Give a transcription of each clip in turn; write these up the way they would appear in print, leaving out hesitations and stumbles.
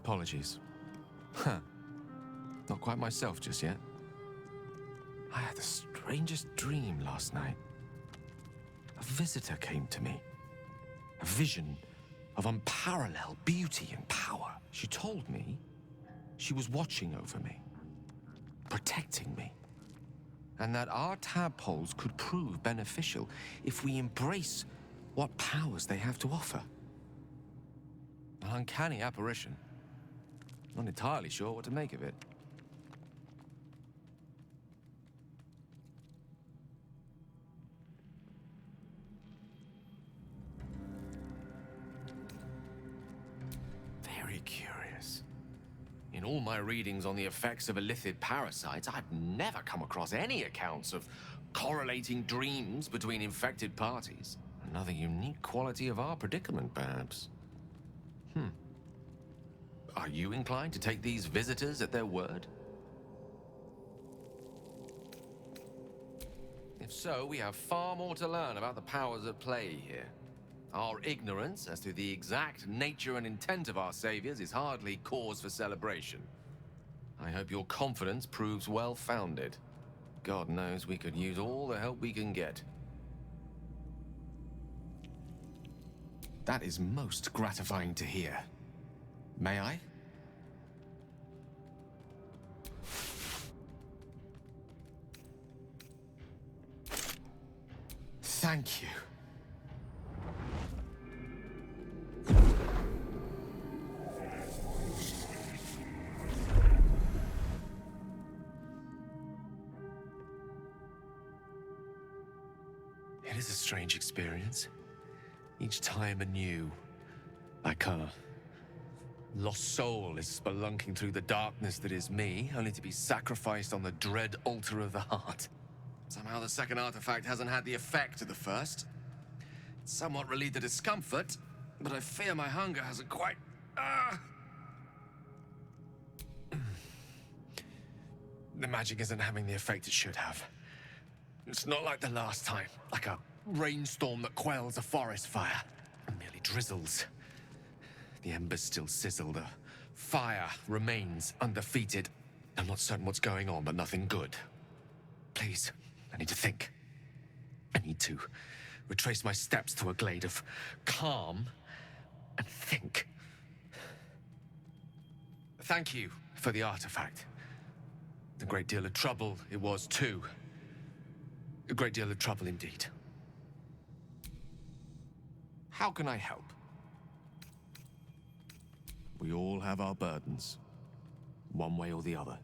apologies. Huh. Not quite myself just yet. I had the strangest dream last night. A visitor came to me. A vision of unparalleled beauty and power. She told me she was watching over me, protecting me, and that our tadpoles could prove beneficial if we embrace what powers they have to offer. An uncanny apparition. Not entirely sure what to make of it. Very curious. In all my readings on the effects of illithid parasites, I've never come across any accounts of correlating dreams between infected parties. Another unique quality of our predicament, perhaps. Are you inclined to take these visitors at their word? If so, we have far more to learn about the powers at play here. Our ignorance as to the exact nature and intent of our saviors is hardly cause for celebration. I hope your confidence proves well-founded. God knows we could use all the help we can get. That is most gratifying to hear. May I? Thank you. It is a strange experience. Each time anew, like a lost soul is spelunking through the darkness that is me, only to be sacrificed on the dread altar of the heart. Somehow the second artifact hasn't had the effect of the first. It's somewhat relieved the discomfort, but I fear my hunger hasn't quite... The magic isn't having the effect it should have. It's not like the last time, like a rainstorm that quells a forest fire. It merely drizzles. The embers still sizzle, the fire remains undefeated. I'm not certain what's going on, but nothing good. Please, I need to think. I need to retrace my steps to a glade of calm and think. Thank you for the artifact. A great deal of trouble it was, too. A great deal of trouble indeed. How can I help? We all have our burdens, one way or the other.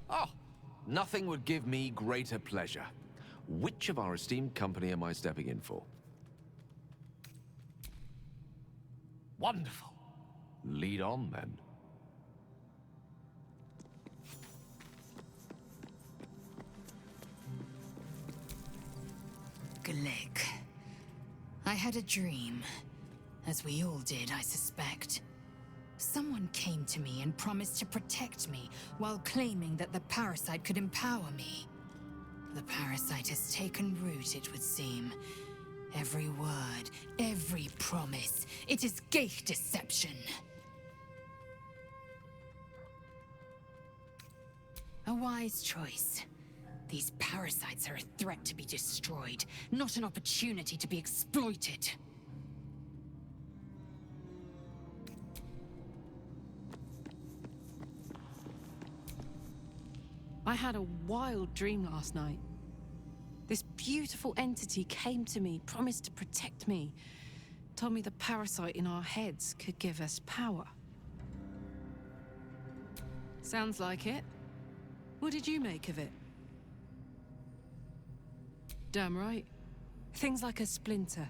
Oh, nothing would give me greater pleasure. Which of our esteemed company am I stepping in for? Wonderful. Lead on, then. Glik. I had a dream, as we all did, I suspect. Someone came to me and promised to protect me, while claiming that the parasite could empower me. The parasite has taken root, it would seem. Every word, every promise, it is gate deception. A wise choice. These parasites are a threat to be destroyed, not an opportunity to be exploited. I had a wild dream last night. This beautiful entity came to me, promised to protect me, told me the parasite in our heads could give us power. Sounds like it. What did you make of it? Damn right. Things like a splinter.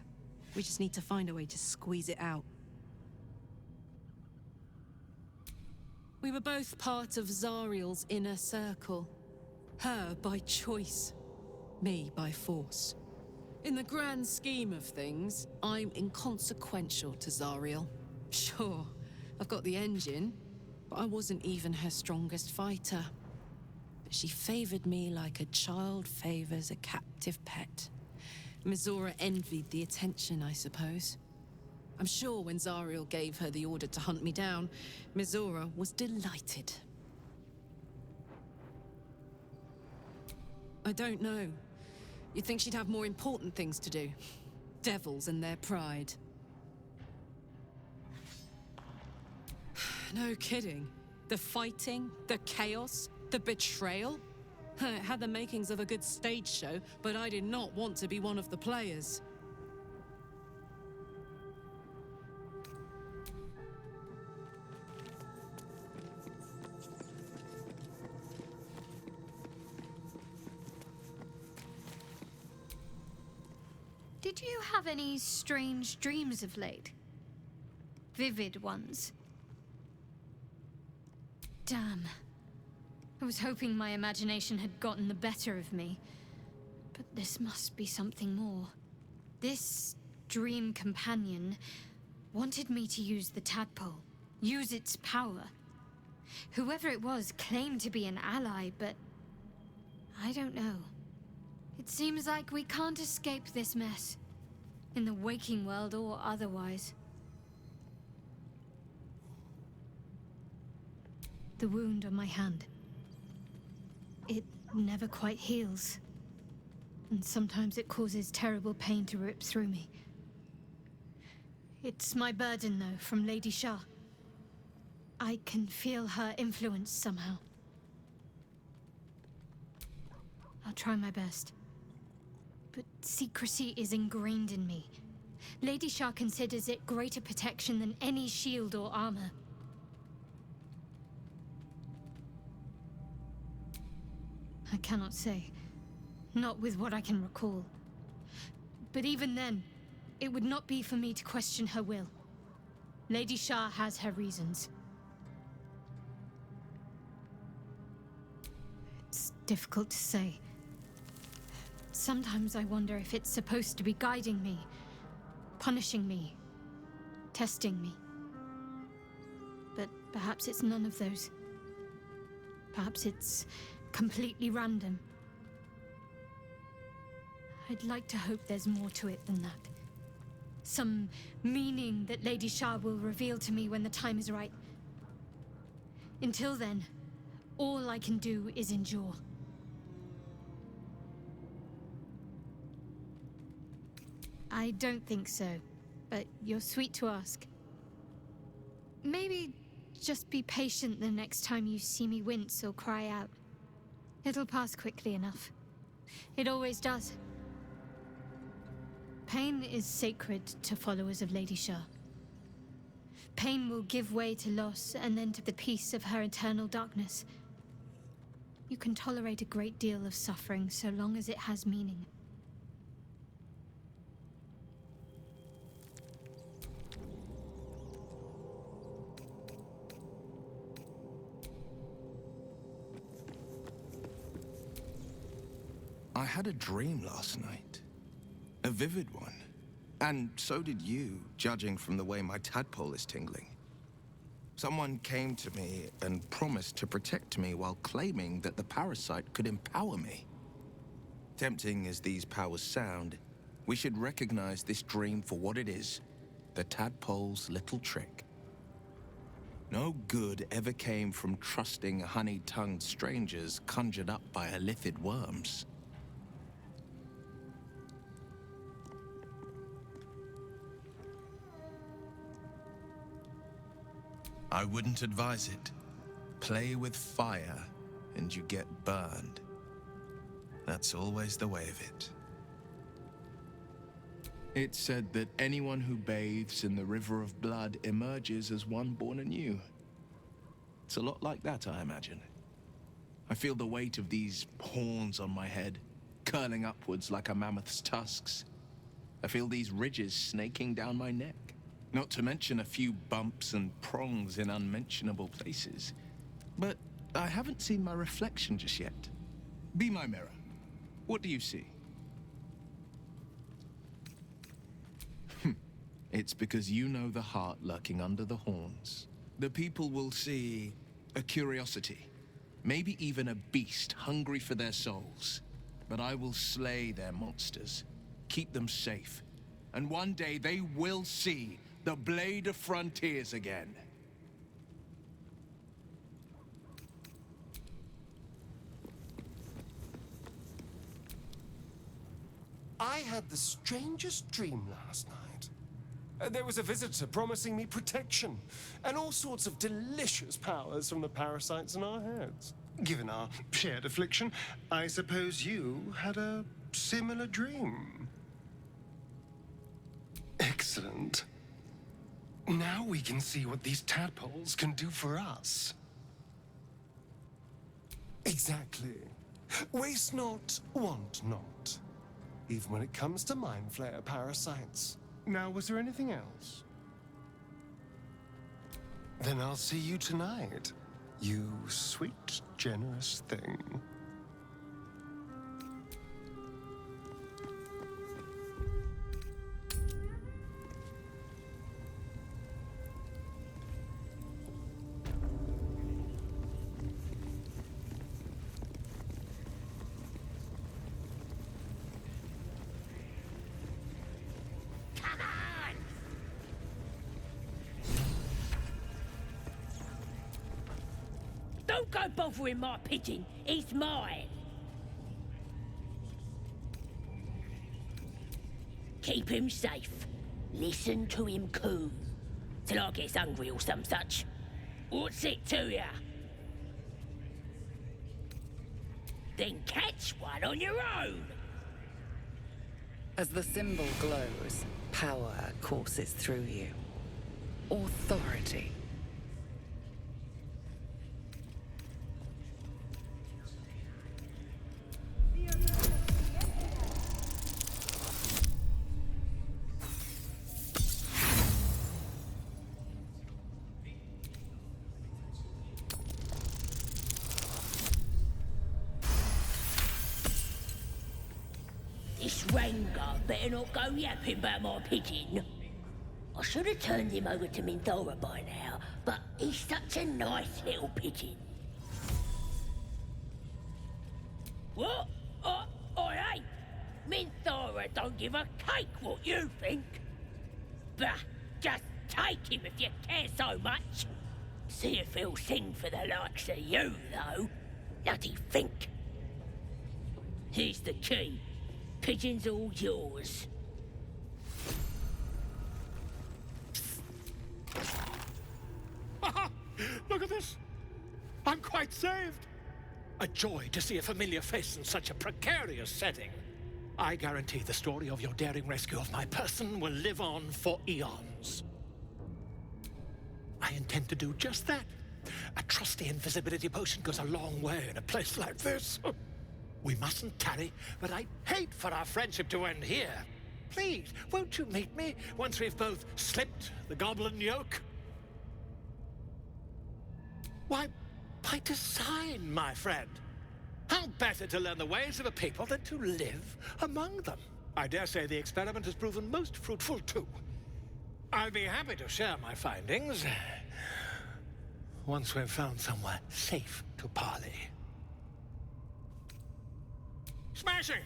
We just need to find a way to squeeze it out. We were both part of Zariel's inner circle. Her by choice, me by force. In the grand scheme of things, I'm inconsequential to Zariel. Sure, I've got the engine, but I wasn't even her strongest fighter. But she favored me like a child favors a captive pet. Mizora envied the attention, I suppose. I'm sure when Zariel gave her the order to hunt me down, Mizora was delighted. I don't know. You'd think she'd have more important things to do. Devils and their pride. No kidding. The fighting, the chaos, the betrayal. It had the makings of a good stage show, but I did not want to be one of the players. Did you have any strange dreams of late? Vivid ones? Damn. I was hoping my imagination had gotten the better of me. But this must be something more. This dream companion wanted me to use the tadpole, use its power. Whoever it was claimed to be an ally, but I don't know. It seems like we can't escape this mess, in the waking world or otherwise. The wound on my hand. It never quite heals. And sometimes it causes terrible pain to rip through me. It's my burden, though, from Lady Shah. I can feel her influence somehow. I'll try my best. But secrecy is ingrained in me. Lady Shah considers it greater protection than any shield or armor. I cannot say. Not with what I can recall. But even then, it would not be for me to question her will. Lady Shah has her reasons. It's difficult to say. Sometimes I wonder if it's supposed to be guiding me, punishing me, testing me. But perhaps it's none of those. Perhaps it's completely random. I'd like to hope there's more to it than that. Some meaning that Lady Shah will reveal to me when the time is right. Until then, all I can do is endure. I don't think so, but you're sweet to ask. Maybe just be patient the next time you see me wince or cry out. It'll pass quickly enough. It always does. Pain is sacred to followers of Lady Shah. Pain will give way to loss and then to the peace of her eternal darkness. You can tolerate a great deal of suffering so long as it has meaning. I had a dream last night. A vivid one. And so did you, judging from the way my tadpole is tingling. Someone came to me and promised to protect me while claiming that the parasite could empower me. Tempting as these powers sound, we should recognize this dream for what it is, the tadpole's little trick. No good ever came from trusting honey-tongued strangers conjured up by illithid worms. I wouldn't advise it. Play with fire, and you get burned. That's always the way of it. It's said that anyone who bathes in the river of blood emerges as one born anew. It's a lot like that, I imagine. I feel the weight of these horns on my head, curling upwards like a mammoth's tusks. I feel these ridges snaking down my neck. Not to mention a few bumps and prongs in unmentionable places. But I haven't seen my reflection just yet. Be my mirror. What do you see? It's because you know the heart lurking under the horns. The people will see a curiosity, maybe even a beast hungry for their souls. But I will slay their monsters, keep them safe. And one day they will see the Blade of Frontiers again. I had the strangest dream last night. There was a visitor promising me protection and all sorts of delicious powers from the parasites in our heads. Given our shared affliction, I suppose you had a similar dream. Excellent. Now we can see what these tadpoles can do for us. Exactly. Waste not, want not. Even when it comes to mind flayer parasites. Now, was there anything else? Then I'll see you tonight, you sweet, generous thing. Don't go bothering my pigeon. He's mine. Keep him safe. Listen to him coo. Till I gets hungry or some such. What's it to ya? Then catch one on your own. As the symbol glows, power courses through you. Authority. This Rengar better not go yapping about my pigeon. I should have turned him over to Minthara by now, but he's such a nice little pigeon. What? I ain't. Minthara don't give a cake what you think. Bah, just take him if you care so much. See if he'll sing for the likes of you, though. Bloody think. Here's the key. Pigeon's all yours. Look at this! I'm quite saved! A joy to see a familiar face in such a precarious setting. I guarantee the story of your daring rescue of my person will live on for eons. I intend to do just that. A trusty invisibility potion goes a long way in a place like this. We mustn't tarry, but I'd hate for our friendship to end here. Please, won't you meet me once we've both slipped the goblin yoke? Why, by design, my friend. How better to learn the ways of a people than to live among them? I dare say the experiment has proven most fruitful, too. I'll be happy to share my findings once we've found somewhere safe to parley. Smashing!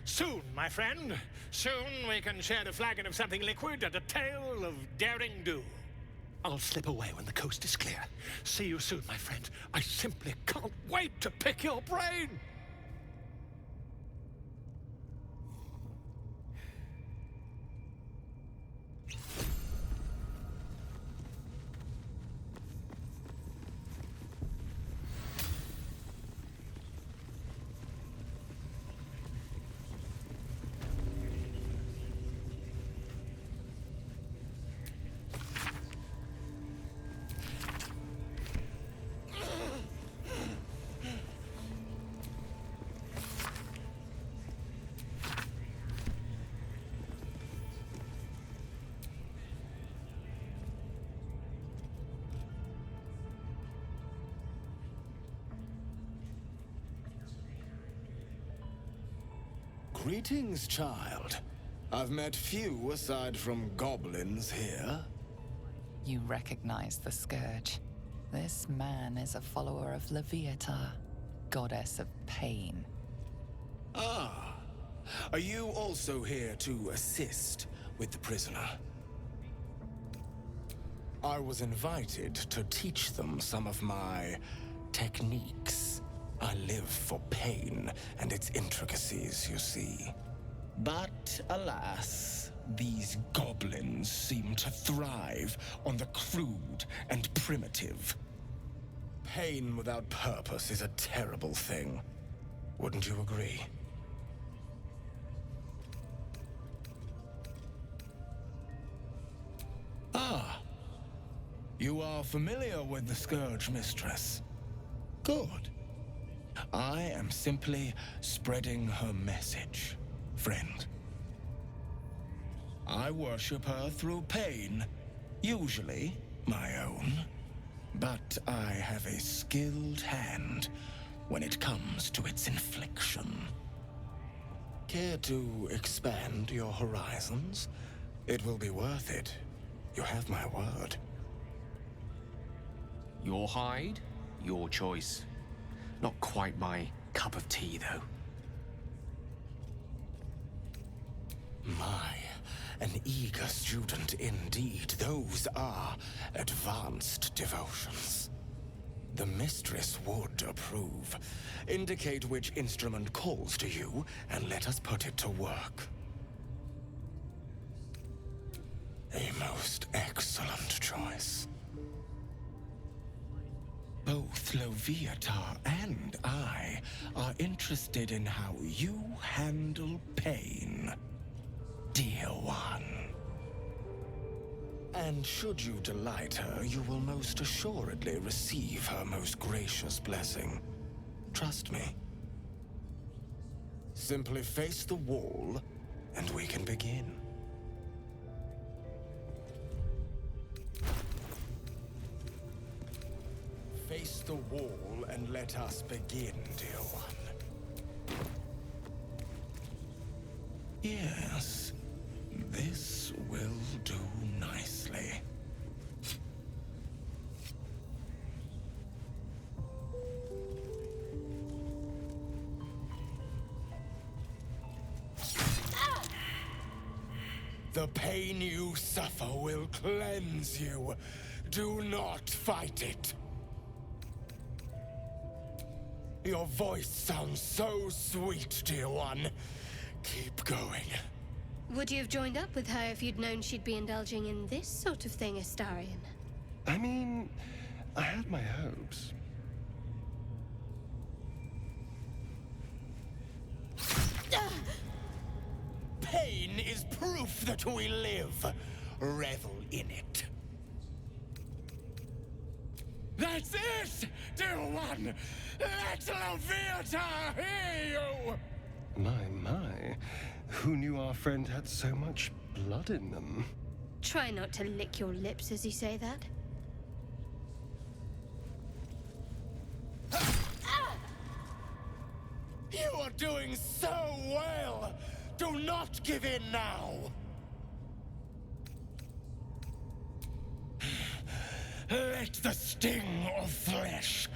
Soon, my friend. Soon we can share a flagon of something liquid and a tale of daring do. I'll slip away when the coast is clear. See you soon, my friend. I simply can't wait to pick your brain! Greetings, child. I've met few aside from goblins here. You recognize the Scourge. This man is a follower of Leviata, goddess of pain. Ah. Are you also here to assist with the prisoner? I was invited to teach them some of my techniques. I live for pain and its intricacies, you see. But alas, these goblins seem to thrive on the crude and primitive. Pain without purpose is a terrible thing. Wouldn't you agree? Ah, you are familiar with the Scourge Mistress. Good. I am simply spreading her message, friend. I worship her through pain, usually my own. But I have a skilled hand when it comes to its infliction. Care to expand your horizons? It will be worth it. You have my word. Your hide, your choice. Not quite my cup of tea, though. My, an eager student indeed. Those are advanced devotions. The mistress would approve. Indicate which instrument calls to you, and let us put it to work. A most excellent choice. Both Loviatar and I are interested in how you handle pain, dear one. And should you delight her, you will most assuredly receive her most gracious blessing. Trust me. Simply face the wall, and we can begin. Face the wall and let us begin, dear one. Yes, this will do nicely. The pain you suffer will cleanse you. Do not fight it. Your voice sounds so sweet, dear one. Keep going. Would you have joined up with her if you'd known she'd be indulging in this sort of thing, Astarion? I mean, I had my hopes. Pain is proof that we live. Revel in it. That's it, dear one! Let Loviatar hear you! My. Who knew our friend had so much blood in them? Try not to lick your lips as you say that. You are doing so well! Do not give in now! Let the sting of flesh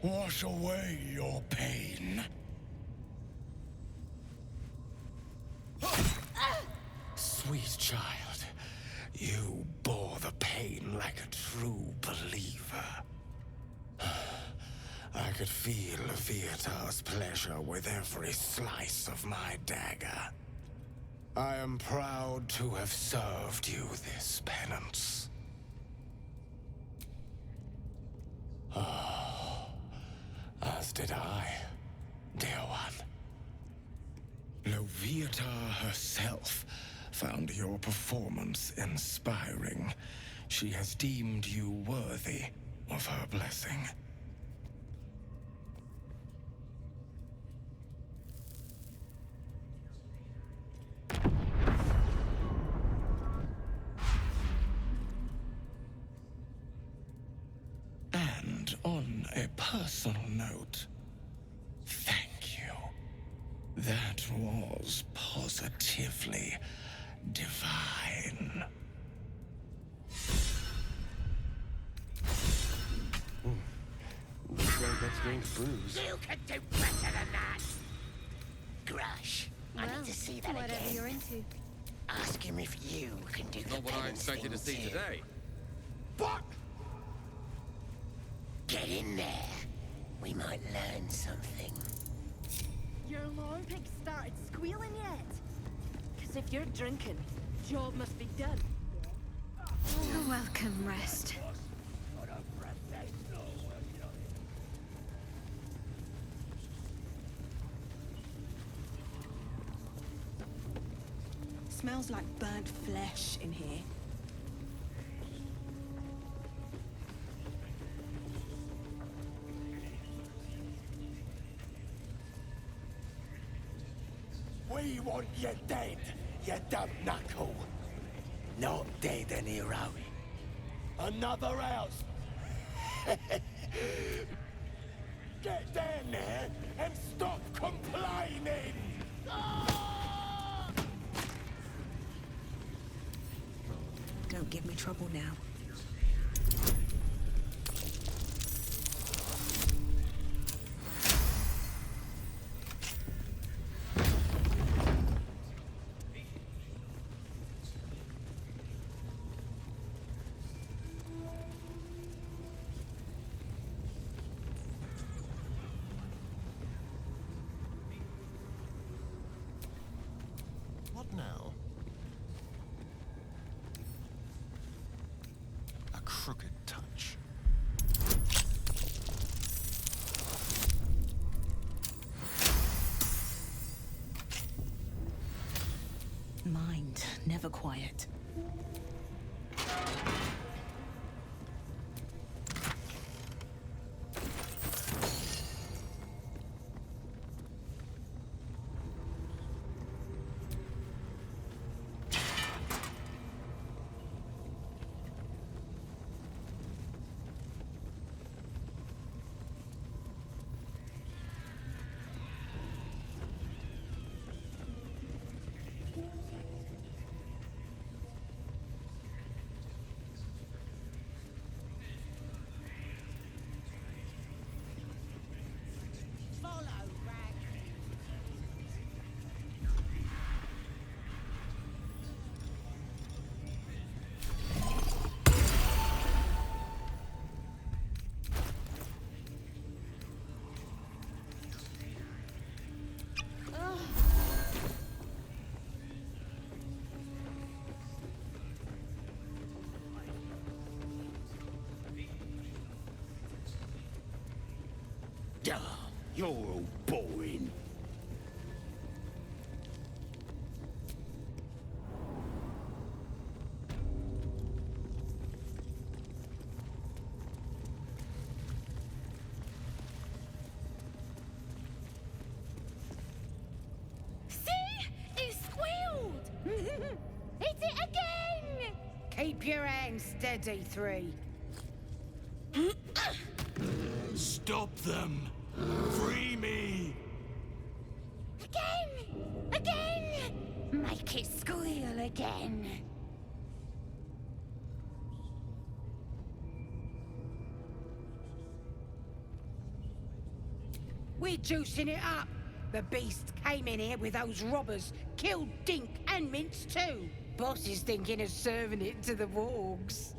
wash away your pain. Sweet child, you bore the pain like a true believer. I could feel Leviathar's pleasure with every slice of my dagger. I am proud to have served you this penance. Oh, as did I, dear one. Loviatar herself found your performance inspiring. She has deemed you worthy of her blessing. And on a personal note, thank you. That was positively divine. Looks like that's going to bruise. You can do better than that! Grush, I Well, need to see that whatever again. you're into. Ask him if you can do Not the what I penance expected to thing see too. today. What? Get in there. We might learn something. Your alarm pig started squealing yet? Because if you're drinking, job must be done. A welcome rest. Smells like burnt flesh in here. We want you dead, you dumb knuckle. Not dead and heroic. Another house. Get down there and stop complaining! Don't give me trouble now. What now? A crooked touch. Mind, never quiet. Duh, you're all boring. See? It squealed! Hit it again! Keep your hands steady, 3. Stop them! Free me! Again! Again! Make it squeal again. We're juicing it up. The beast came in here with those robbers, killed Dink and Mince too. Boss is thinking of serving it to the wargs.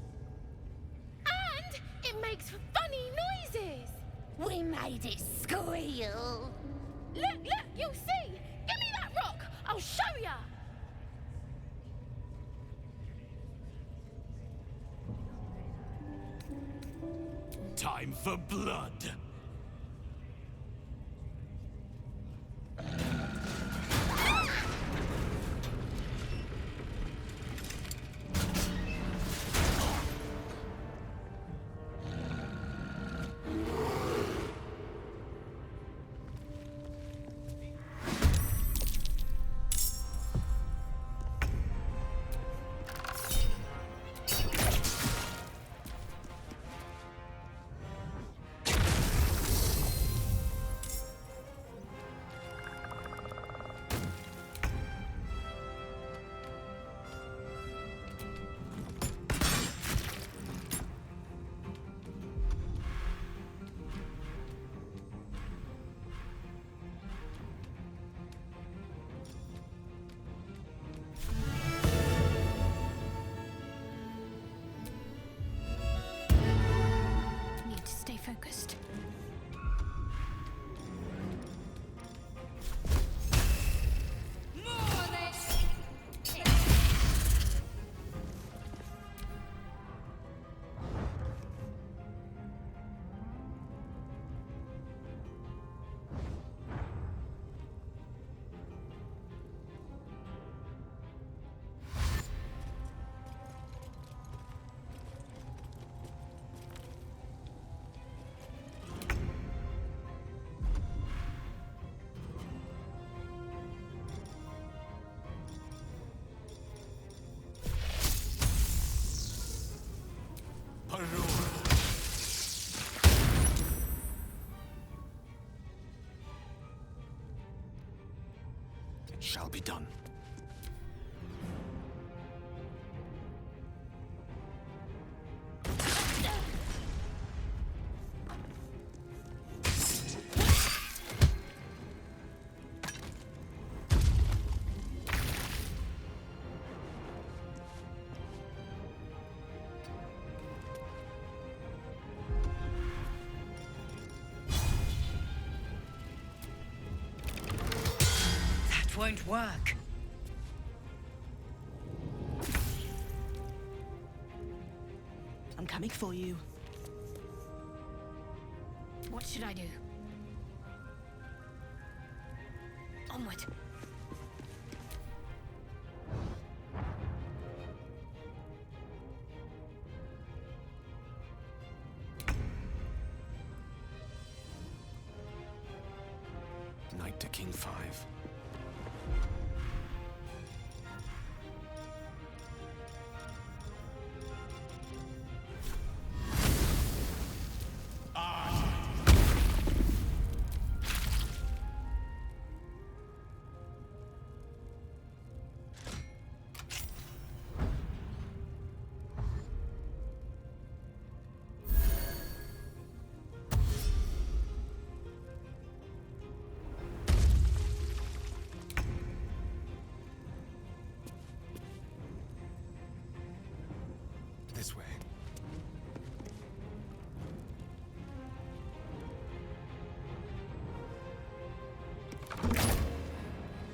And it makes funny noises. We made it squeal. Look, you'll see. Give me that rock. I'll show ya. Time for blood! shall be done. Won't work. I'm coming for you. What should I do? Onward. Knight to King 5. This way.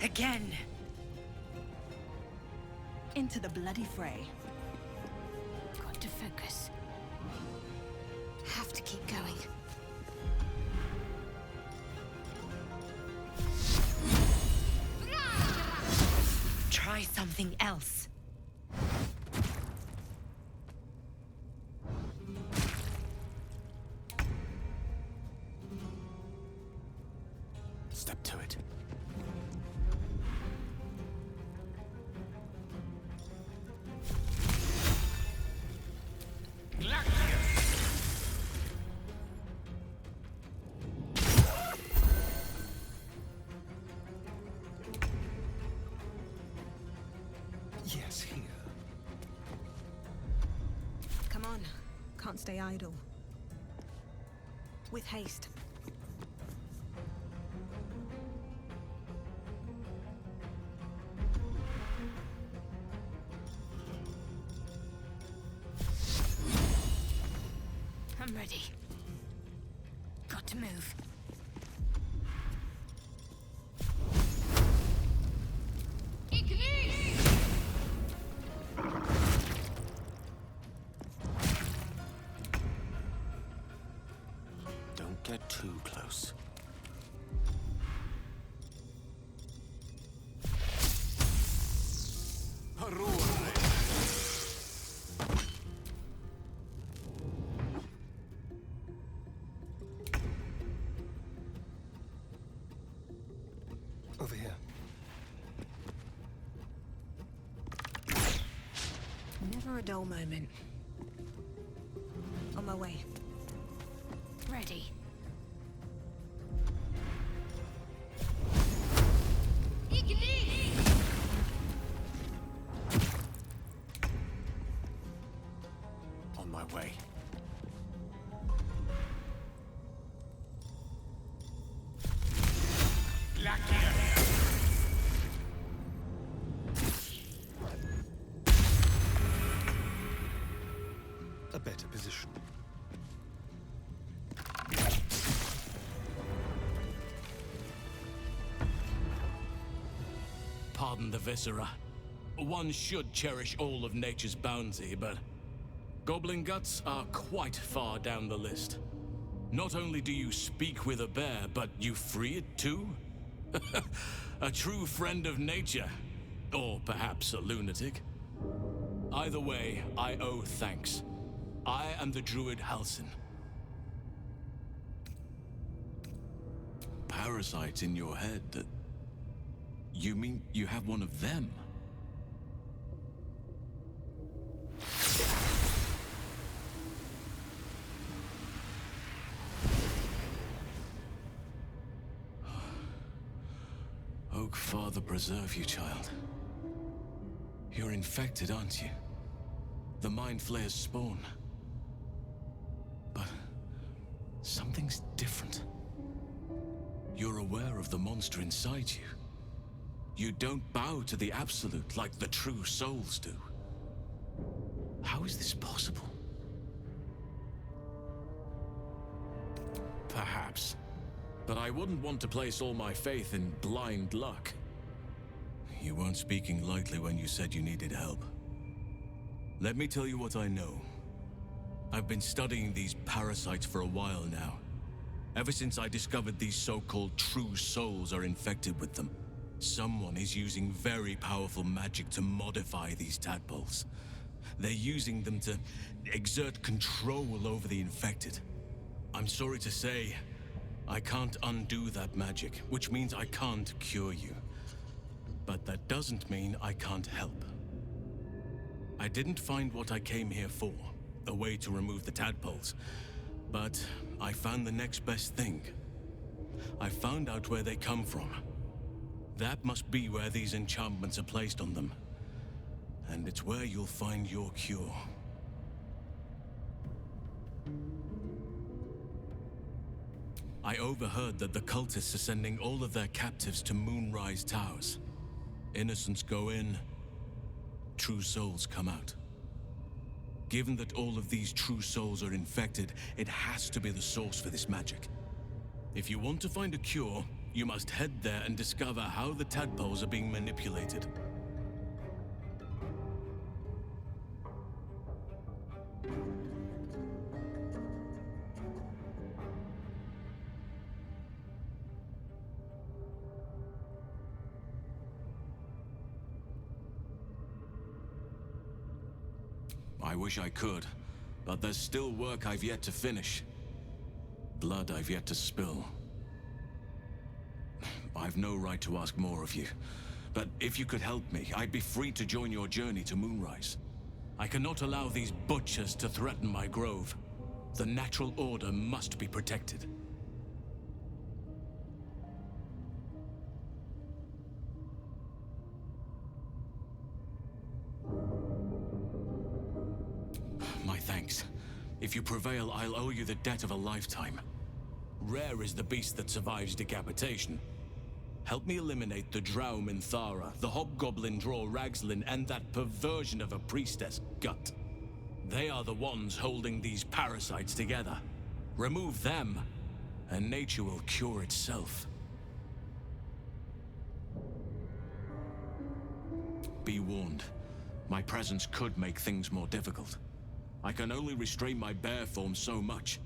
Again. Into the bloody fray. Got to focus. Have to keep going. Try something else. Step to it. Yes, here. Come on. Can't stay idle. With haste. I'm ready. Got to move. Don't get too close. Over here. Never a dull moment. On my way. Ready. On my way. A better position. Pardon the viscera. One should cherish all of nature's bounty, but goblin guts are quite far down the list. Not only do you speak with a bear, but you free it too? A true friend of nature. Or perhaps a lunatic. Either way, I owe thanks. I am the druid Halsin. Parasites in your head that... You mean you have one of them? Oak Father preserve you, child. You're infected, aren't you? The Mind Flayer's spawn. But something's different. You're aware of the monster inside you. You don't bow to the Absolute like the true souls do. How is this possible? Perhaps. But I wouldn't want to place all my faith in blind luck. You weren't speaking lightly when you said you needed help. Let me tell you what I know. I've been studying these parasites for a while now. Ever since I discovered these so-called true souls are infected with them, someone is using very powerful magic to modify these tadpoles. They're using them to exert control over the infected. I'm sorry to say, I can't undo that magic, which means I can't cure you. But that doesn't mean I can't help. I didn't find what I came here for, a way to remove the tadpoles, but I found the next best thing. I found out where they come from. That must be where these enchantments are placed on them. And it's where you'll find your cure. I overheard that the cultists are sending all of their captives to Moonrise Towers. Innocents go in, true souls come out. Given that all of these true souls are infected, it has to be the source for this magic. If you want to find a cure, you must head there and discover how the tadpoles are being manipulated. I wish I could, but there's still work I've yet to finish. Blood I've yet to spill. I've no right to ask more of you, but if you could help me, I'd be free to join your journey to Moonrise. I cannot allow these butchers to threaten my grove. The natural order must be protected. My thanks. If you prevail, I'll owe you the debt of a lifetime. Rare is the beast that survives decapitation. Help me eliminate the Drow Minthara, the Hobgoblin Draw Ragslin, and that perversion of a priestess, Gut. They are the ones holding these parasites together. Remove them, and nature will cure itself. Be warned. My presence could make things more difficult. I can only restrain my bear form so much.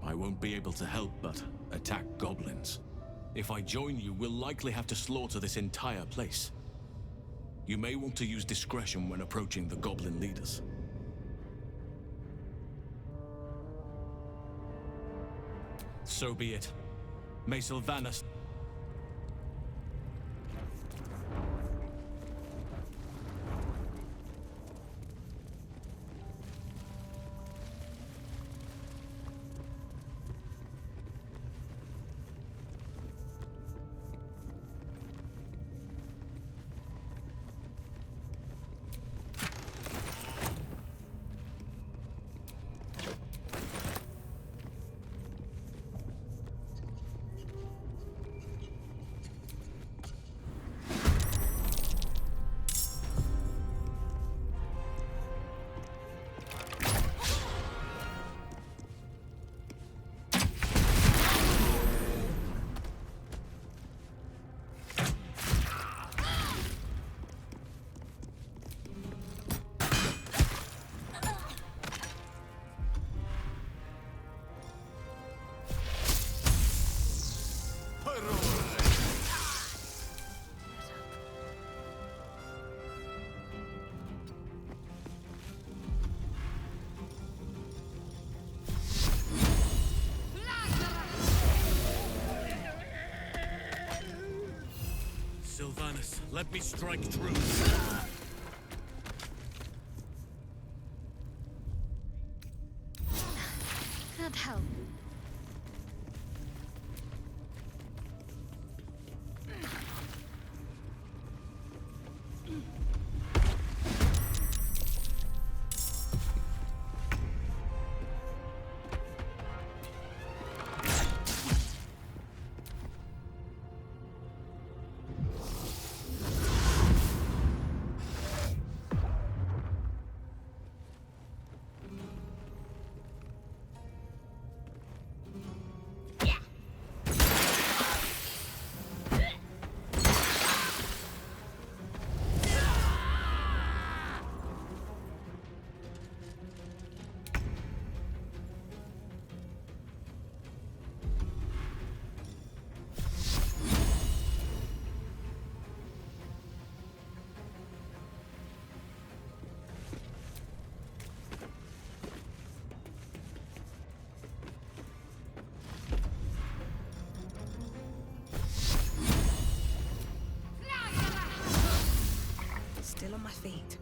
I won't be able to help but attack goblins. If I join you, we'll likely have to slaughter this entire place. You may want to use discretion when approaching the goblin leaders. So be it. May Sylvanas... Sylvanas, let me strike true. Can't help. still on my feet.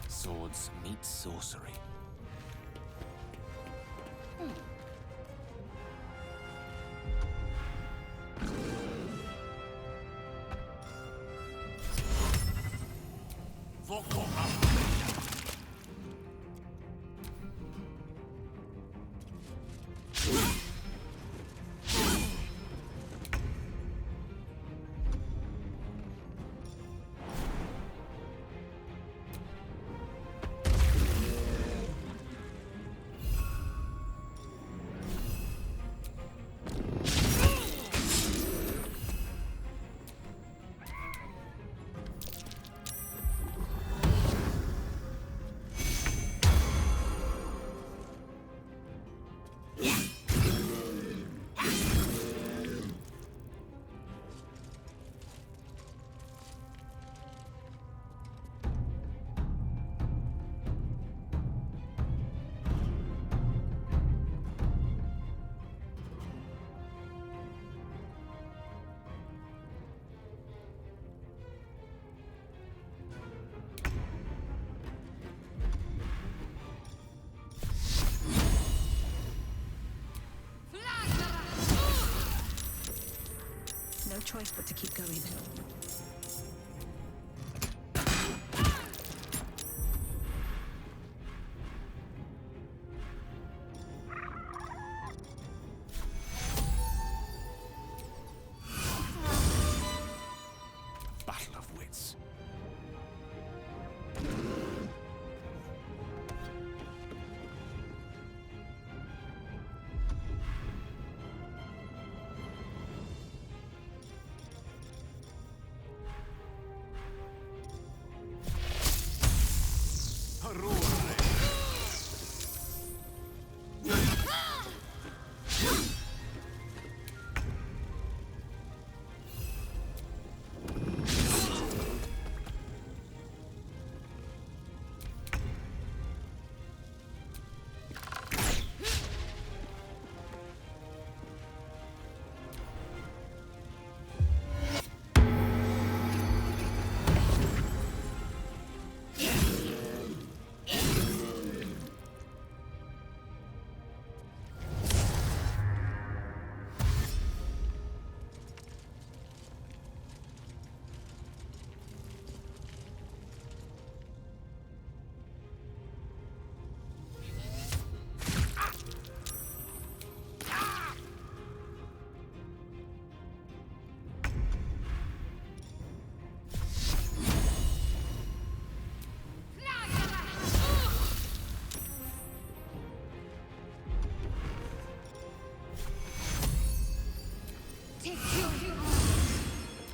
Swords meet sorcery. No choice but to keep going. Battle of wits.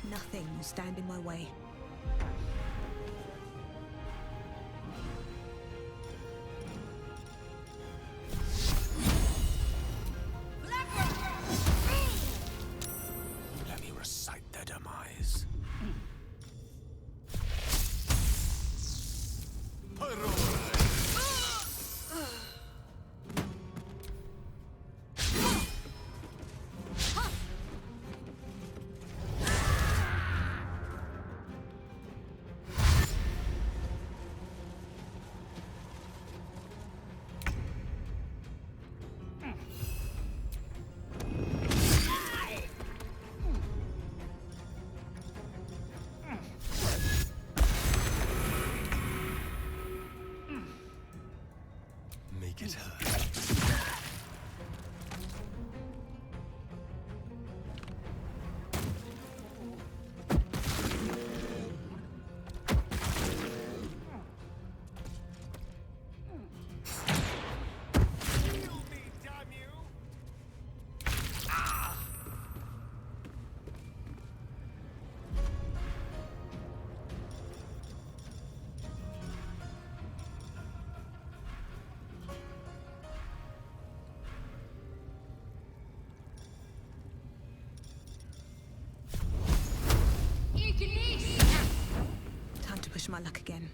Nothing will stand in my way. Let me recite their demise. push my luck again.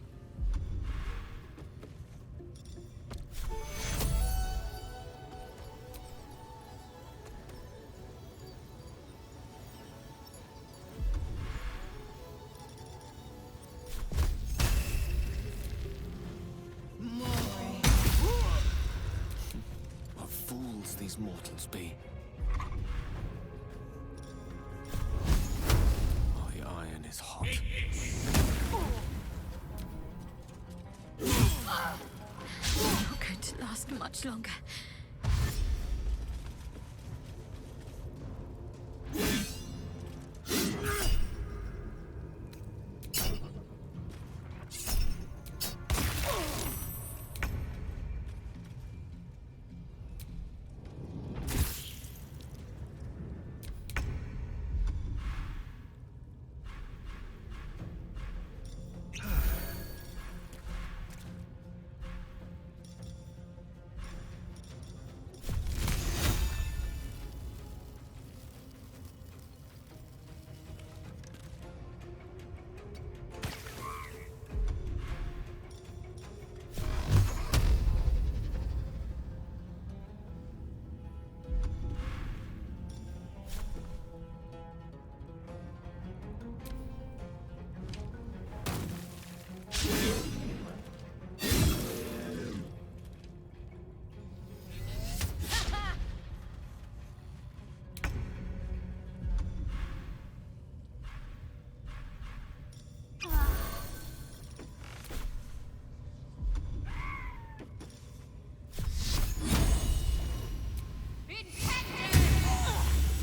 What fools these mortals be. Oh, the iron is hot. Not going to last much longer.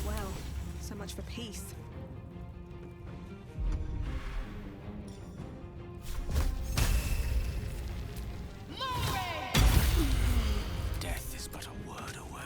Well, so much for peace. Death is but a word away.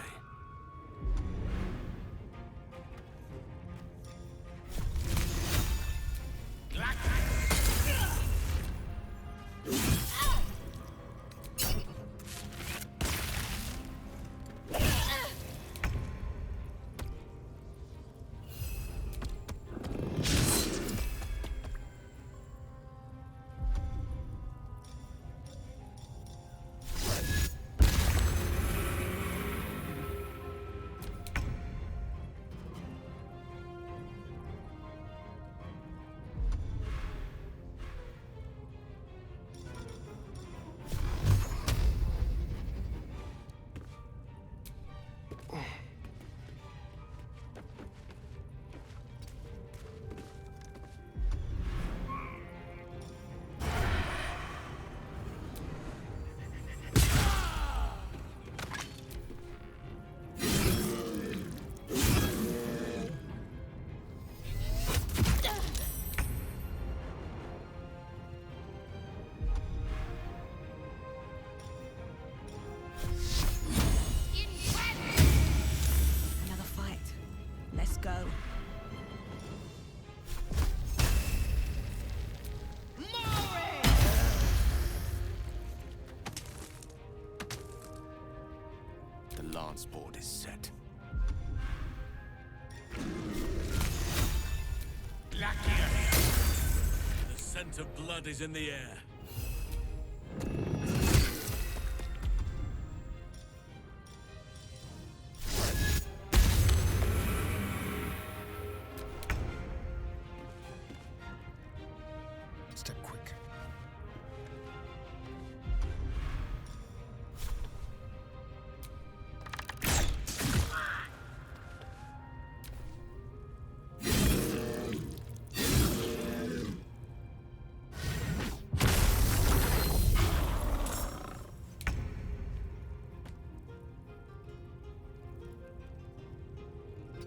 Another fight. Let's go. The lance board is set. The scent of blood is in the air. Step quick.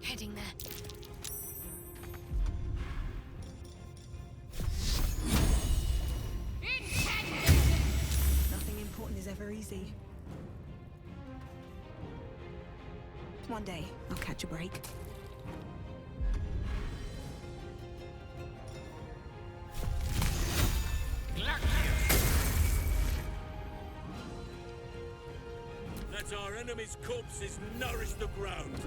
Heading there. Nothing important is ever easy. One day, I'll catch a break. Let our enemies' corpses nourish the ground.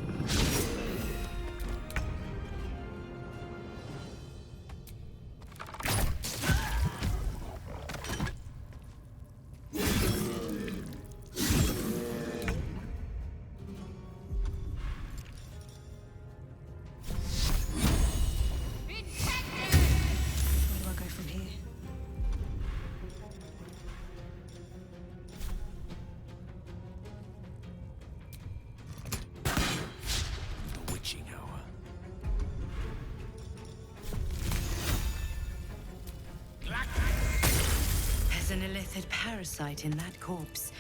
an illithid parasite in that corpse.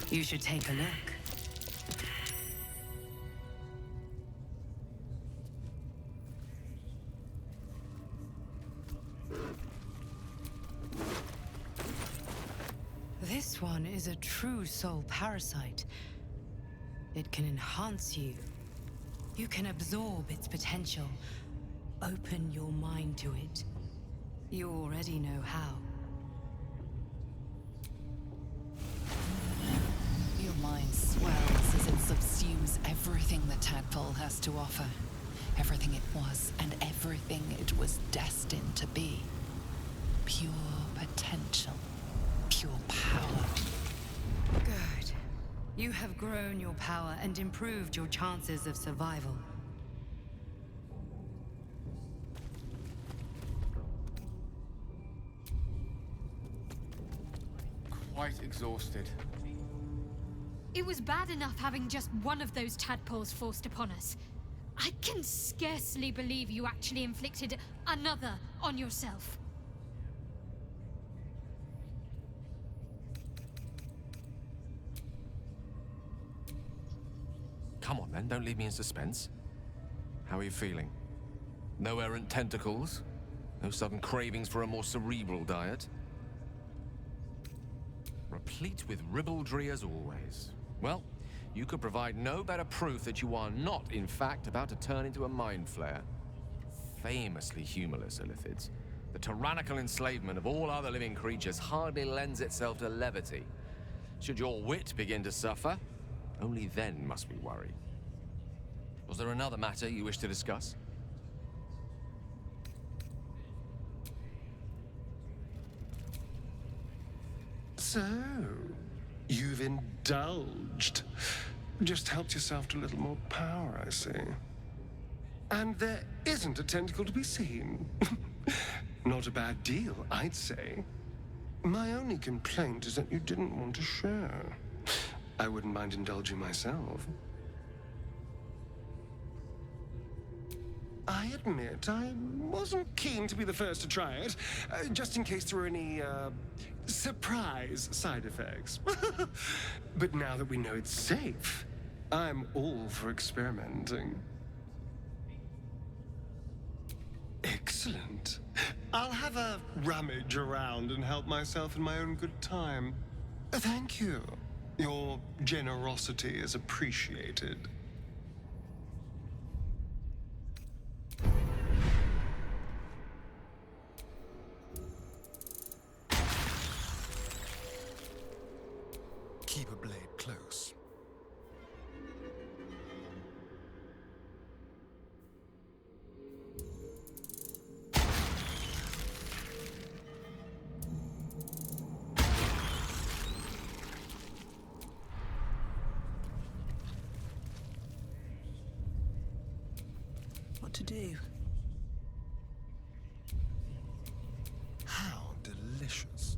You should take a look. This one is a true soul parasite. It can enhance you. You can absorb its potential. Open your mind to it. You already know how. Your mind swells as it subsumes everything the tadpole has to offer. Everything it was and everything it was destined to be. Pure potential. Pure power. Good. You have grown your power and improved your chances of survival. Quite exhausted. It was bad enough having just one of those tadpoles forced upon us. I can scarcely believe you actually inflicted another on yourself. Come on then, don't leave me in suspense. How are you feeling? No errant tentacles? No sudden cravings for a more cerebral diet? Replete with ribaldry as always. Well, you could provide no better proof that you are not, in fact, about to turn into a mind flare. Famously humorless illithids, the tyrannical enslavement of all other living creatures hardly lends itself to levity. Should your wit begin to suffer, only then must we worry. Was there another matter you wish to discuss? So, you've indulged. Just helped yourself to a little more power, I see. And there isn't a tentacle to be seen. Not a bad deal, I'd say. My only complaint is that you didn't want to share. I wouldn't mind indulging myself. I admit I wasn't keen to be the first to try it, just in case there were any, surprise side effects. But now that we know it's safe, I'm all for experimenting. Excellent. I'll have a rummage around and help myself in my own good time. Thank you. Your generosity is appreciated. Keep a blade close. What to do? How delicious.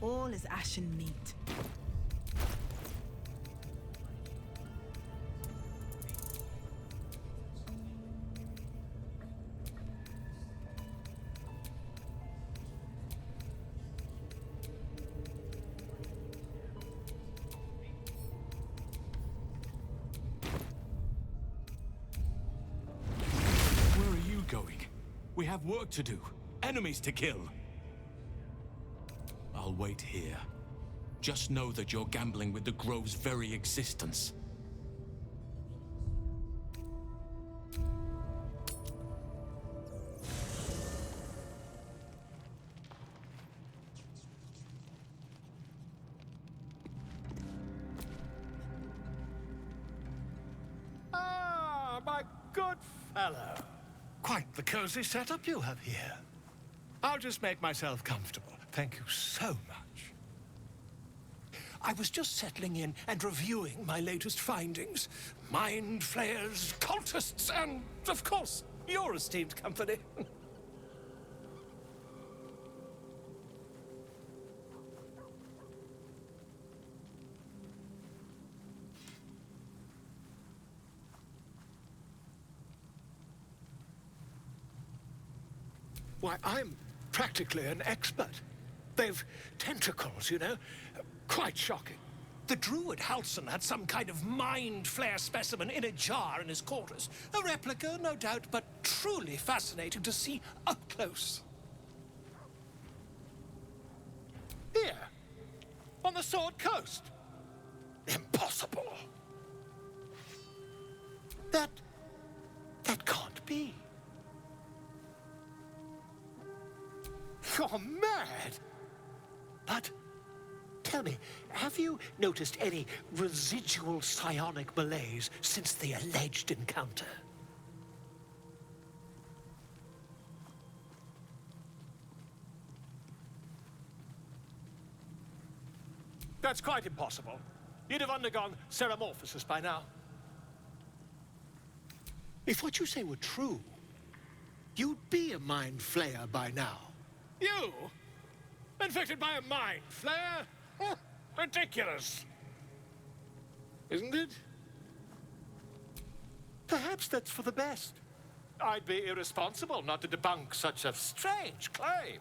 All is ashen meat. Where are you going? We have work to do. Enemies to kill. I'll wait here. Just know that you're gambling with the Grove's very existence. Ah, my good fellow. Quite the cozy setup you have here. I'll just make myself comfortable. Thank you so much. I was just settling in and reviewing my latest findings. Mind flayers, cultists, and, of course, your esteemed company. Why, I'm practically an expert. They've tentacles, you know? Quite shocking. The druid Halsin had some kind of mind flare specimen in a jar in his quarters. A replica, no doubt, but truly fascinating to see up close. Here, on the Sword Coast. Impossible. That can't be. You're mad! But, tell me, have you noticed any residual psionic malaise since the alleged encounter? That's quite impossible. You'd have undergone ceramorphosis by now. If what you say were true, you'd be a mind flayer by now. You? Infected by a mind flare? Ridiculous. Isn't it? Perhaps that's for the best. I'd be irresponsible not to debunk such a strange claim.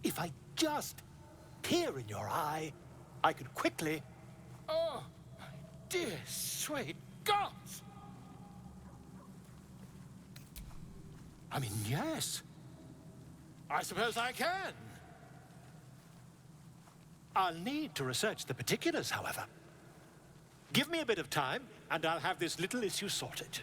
If I just peer in your eye, I could quickly... Oh, my dear, sweet gods! I mean, yes. I suppose I can. I'll need to research the particulars, however. Give me a bit of time, and I'll have this little issue sorted.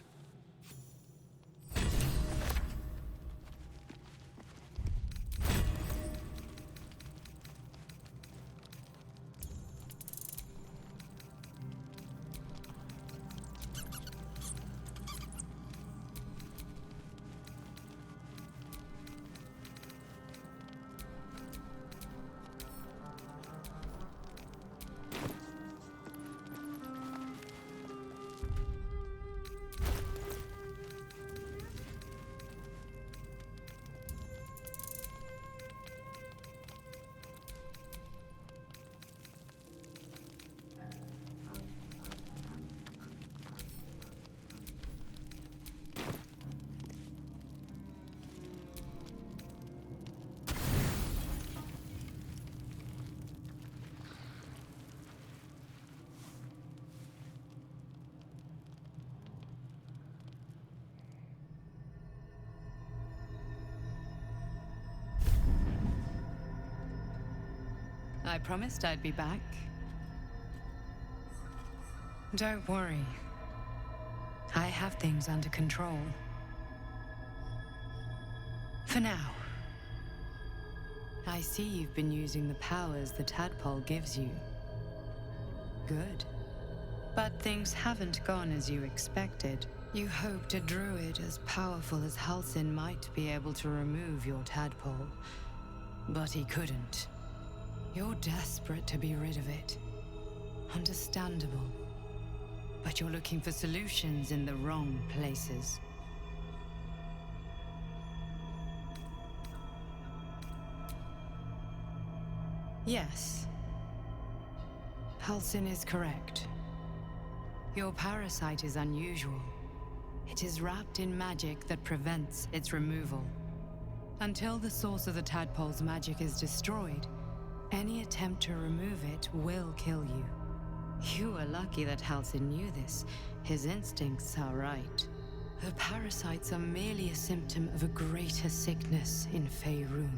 I promised I'd be back. Don't worry. I have things under control. For now. I see you've been using the powers the tadpole gives you. Good. But things haven't gone as you expected. You hoped a druid as powerful as Halsin might be able to remove your tadpole. But he couldn't. You're desperate to be rid of it. Understandable. But you're looking for solutions in the wrong places. Yes. Halsin is correct. Your parasite is unusual. It is wrapped in magic that prevents its removal. Until the source of the tadpole's magic is destroyed, any attempt to remove it will kill you. You are lucky that Halsin knew this. His instincts are right. The parasites are merely a symptom of a greater sickness in Faerun.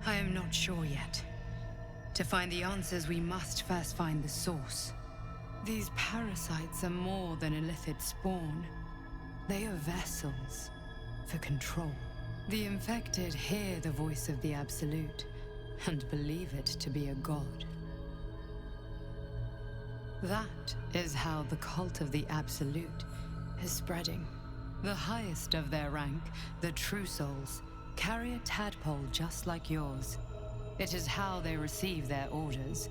I am not sure yet. To find the answers, we must first find the source. These parasites are more than illithid spawn. They are vessels for control. The infected hear the voice of the Absolute, and believe it to be a god. That is how the cult of the Absolute is spreading. The highest of their rank, the True Souls, carry a tadpole just like yours. It is how they receive their orders.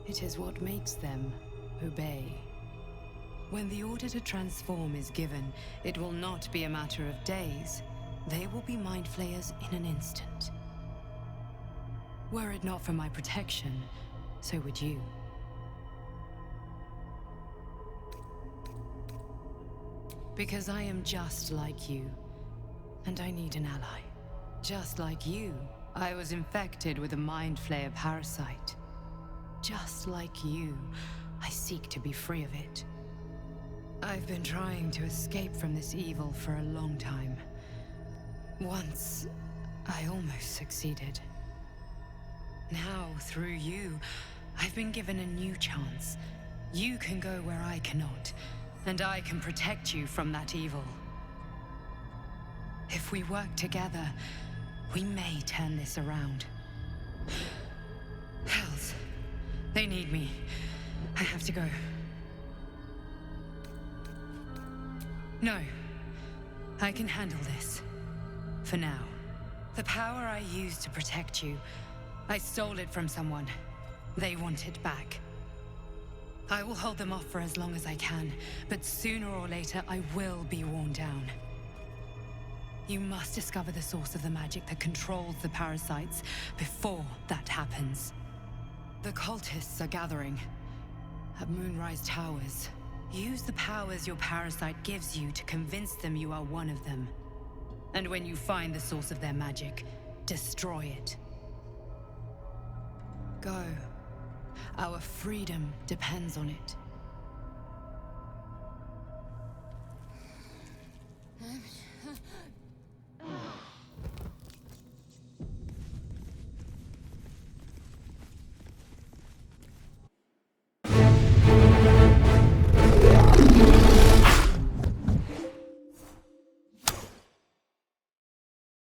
It is what makes them obey. When the order to transform is given, it will not be a matter of days. They will be mind flayers in an instant. Were it not for my protection, so would you. Because I am just like you, and I need an ally. Just like you, I was infected with a mind flayer parasite. Just like you, I seek to be free of it. I've been trying to escape from this evil for a long time. Once, I almost succeeded. Now, through you, I've been given a new chance. You can go where I cannot, and I can protect you from that evil. If we work together, we may turn this around. Hells, they need me. I have to go. No, I can handle this. For now. The power I used to protect you, I stole it from someone. They want it back. I will hold them off for as long as I can, but sooner or later I will be worn down. You must discover the source of the magic that controls the parasites before that happens. The cultists are gathering at Moonrise Towers. Use the powers your parasite gives you to convince them you are one of them. And when you find the source of their magic, destroy it. Go. Our freedom depends on it.